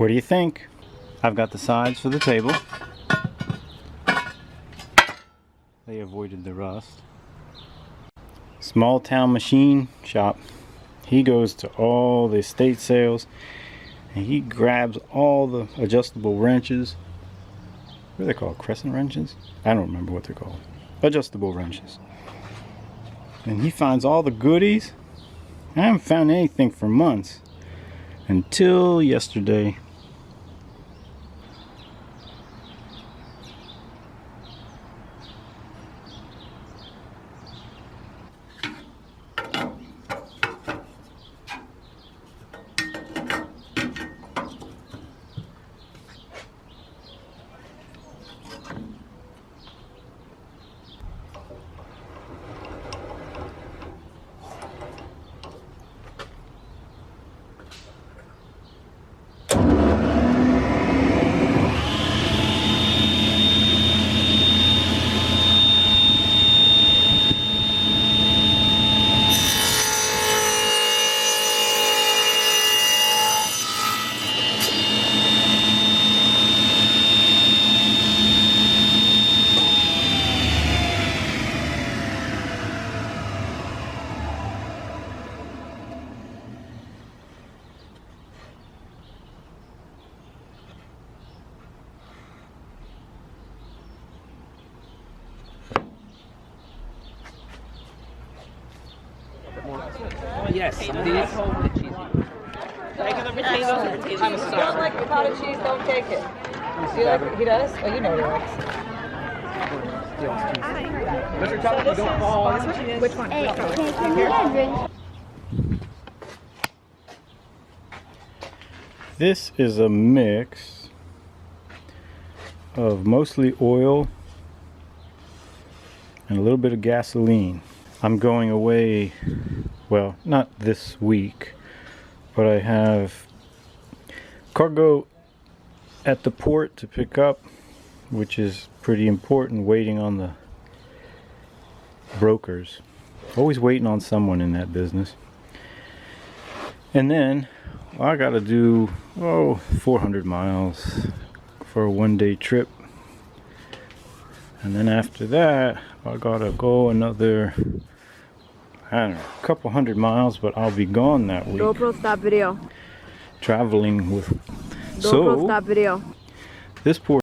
What do you think? I've got the sides for the table. They avoided the rust. Small town machine shop. He goes to all the estate sales and he grabs all the adjustable wrenches. What are they called? Crescent wrenches? I don't remember what they're called. Adjustable wrenches. And he finds all the goodies. I haven't found anything for months until yesterday. Yes, some of these. I'm sorry. Don't like the cottage cheese, don't take it. Do you like it? He does? Oh, you know he likes. Which one? This is a mix of mostly oil and a little bit of gasoline. I'm going away, well, not this week, but I have cargo at the port to pick up, which is pretty important, waiting on the brokers. Always waiting on someone in that business. And then I gotta do 400 miles for a one-day trip, and then after that I gotta go another, I don't know, a couple hundred miles, but I'll be gone that week. GoPro, stop video. Traveling with GoPro, stop video. This poor